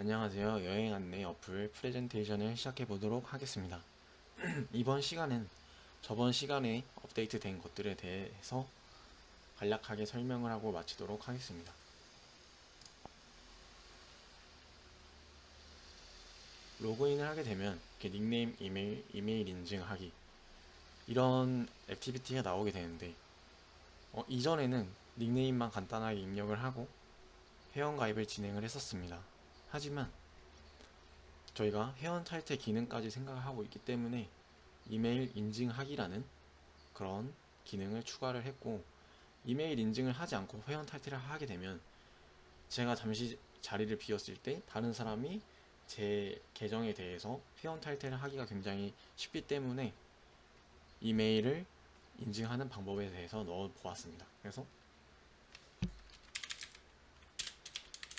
안녕하세요. 여행 안내 어플 프레젠테이션을 시작해 보도록 하겠습니다. 이번 시간은 저번 시간에 업데이트된 것들에 대해서 간략하게 설명을 하고 마치도록 하겠습니다. 로그인을 하게 되면 이렇게 닉네임, 이메일 인증하기 이런 액티비티가 나오게 되는데 이전에는 닉네임만 간단하게 입력을 하고 회원가입을 진행을 했었습니다. 하지만 저희가 회원 탈퇴 기능까지 생각을 하고 있기 때문에 이메일 인증하기라는 그런 기능을 추가를 했고, 이메일 인증을 하지 않고 회원 탈퇴를 하게 되면 제가 잠시 자리를 비웠을 때 다른 사람이 제 계정에 대해서 회원 탈퇴를 하기가 굉장히 쉽기 때문에 이메일을 인증하는 방법에 대해서 넣어 보았습니다. 그래서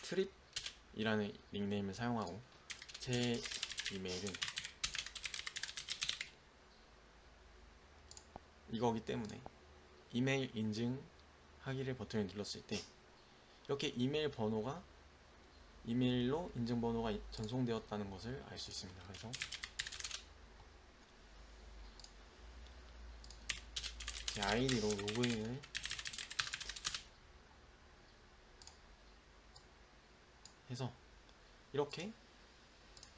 트립이라는 닉네임을 사용하고 제 이메일은 이거기 때문에 이메일 인증하기를 버튼을 눌렀을 때 이렇게 이메일로 인증번호가 전송되었다는 것을 알 수 있습니다. 그래서 제 아이디로 로그인을 해서 이렇게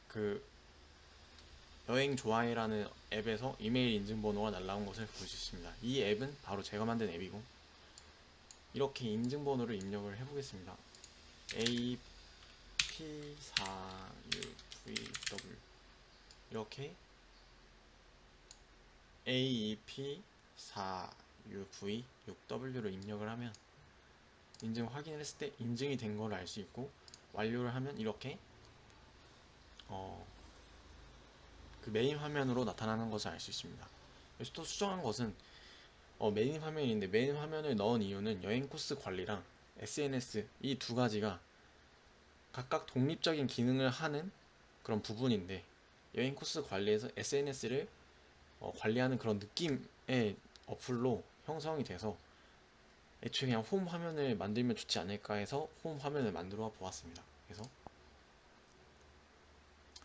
그 여행 좋아해라는 앱에서 이메일 인증번호가 날라온 것을 볼 수 있습니다. 이 앱은 바로 제가 만든 앱이고, 이렇게 인증번호를 입력을 해보겠습니다. AEP4UVW 이렇게 AEP4UV6W를 입력을 하면 인증 확인을 했을 때 인증이 된 걸 알 수 있고, 완료를 하면 이렇게 그 메인 화면으로 나타나는 것을 알 수 있습니다. 그래서 또 수정한 것은 메인 화면인데, 메인 화면을 넣은 이유는 여행 코스 관리랑 SNS 이 두 가지가 각각 독립적인 기능을 하는 그런 부분인데, 여행 코스 관리에서 SNS를 관리하는 그런 느낌의 어플로 형성이 돼서 애초에 그냥 홈 화면을 만들면 좋지 않을까 해서 홈 화면을 만들어 보았습니다. 그래서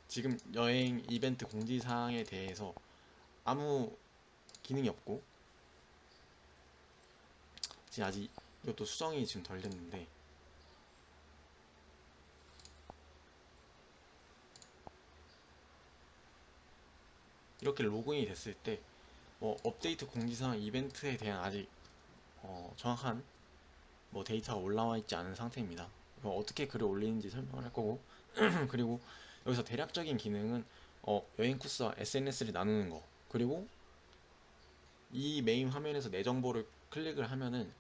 지금 여행 이벤트 공지사항에 대해서 아무 기능이 없고, 지금 아직 이것도 수정이 지금 덜 됐는데, 이렇게 로그인이 됐을 때 업데이트 공지사항 이벤트에 대한 아직 정확한 데이터가 올라와 있지 않은 상태입니다. 어떻게 글을 올리는지 설명을 할 거고 그리고 여기서 대략적인 기능은 여행 코스와 SNS를 나누는 거, 그리고 이 메인 화면에서 내 정보를 클릭을 하면은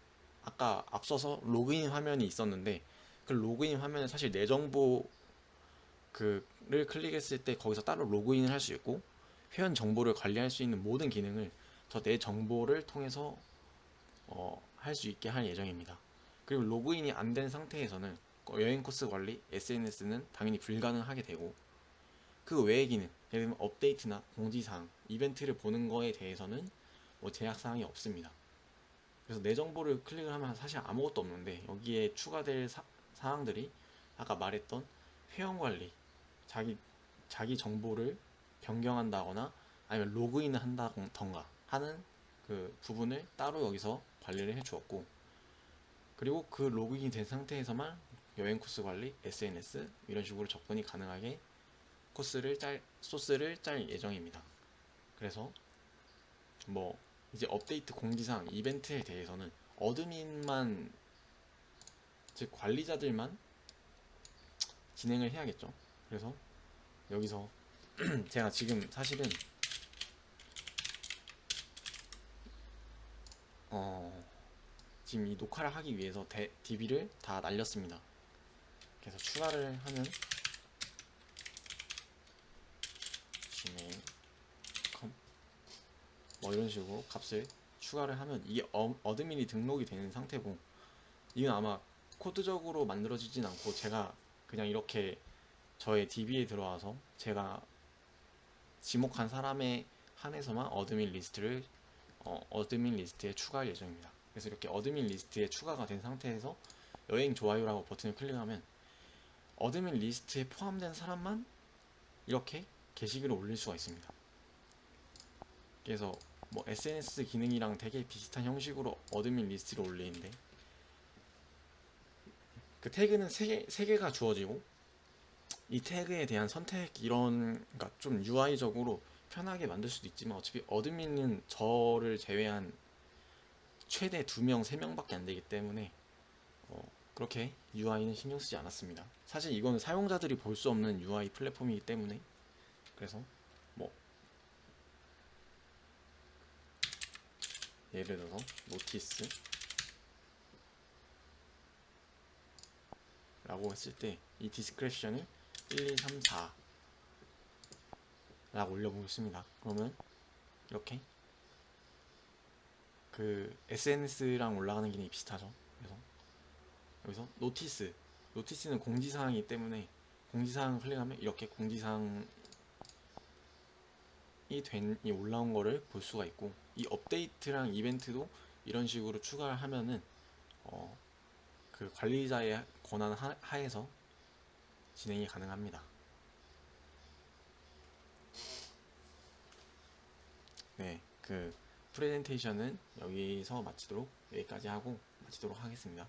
아까 앞서서 로그인 화면이 있었는데, 그 로그인 화면은 사실 내 정보 그를 클릭했을 때 거기서 따로 로그인을 할 수 있고, 회원 정보를 관리할 수 있는 모든 기능을 저 내 정보를 통해서 할 수 있게 할 예정입니다. 그리고 로그인이 안 된 상태에서는 여행 코스 관리, SNS는 당연히 불가능하게 되고, 그 외의 기능, 예를 들면 업데이트나 공지사항, 이벤트를 보는 거에 대해서는 제약사항이 없습니다. 그래서 내 정보를 클릭을 하면 사실 아무것도 없는데, 여기에 추가될 사항들이 아까 말했던 회원관리, 자기 정보를 변경한다거나 아니면 로그인을 한다던가 하는 그 부분을 따로 여기서 관리를 해 주었고, 그리고 그 로그인이 된 상태에서만 여행 코스 관리, SNS 이런 식으로 접근이 가능하게 소스를 짤 예정입니다. 그래서 이제 업데이트 공지사항 이벤트에 대해서는 어드민만, 즉 관리자들만 진행을 해야겠죠. 그래서 여기서 제가 지금 사실은 지금 이 녹화를 하기 위해서 DB를 다 날렸습니다. 그래서 추가를 하면 gmail.com 이런 식으로 값을 추가를 하면 이게 어드민이 등록이 되는 상태고, 이건 아마 코드적으로 만들어지진 않고 제가 그냥 이렇게 저의 DB에 들어와서 제가 지목한 사람에 한해서만 어드민 리스트에 추가할 예정입니다. 그래서 이렇게 어드민 리스트에 추가가 된 상태에서 여행 좋아요라고 버튼을 클릭하면 어드민 리스트에 포함된 사람만 이렇게 게시글을 올릴 수가 있습니다. 그래서 뭐 SNS 기능이랑 되게 비슷한 형식으로 어드민 리스트를 올리는데, 그 태그는 세 개가 주어지고, 이 태그에 대한 선택 이런, 그러니까 좀 UI적으로 편하게 만들 수도 있지만, 어차피 어드민은 저를 제외한 최대 2명, 3명밖에 안 되기 때문에 그렇게 UI는 신경 쓰지 않았습니다. 사실 이거는 사용자들이 볼 수 없는 UI 플랫폼이기 때문에. 그래서 뭐 예를 들어서 노티스 라고 했을 때 이 디스크립션을 1, 2, 3, 4 라고 올려보겠습니다. 그러면 이렇게 그 SNS랑 올라가는 기능이 비슷하죠. 그래서 여기서 노티스는 공지사항이기 때문에 공지사항을 클릭하면 이렇게 공지사항이 이 올라온 거를 볼 수가 있고, 이 업데이트랑 이벤트도 이런 식으로 추가를 하면은 그 관리자의 권한 하에서 진행이 가능합니다. 네, 그 프레젠테이션은 여기서 여기까지 하고 마치도록 하겠습니다.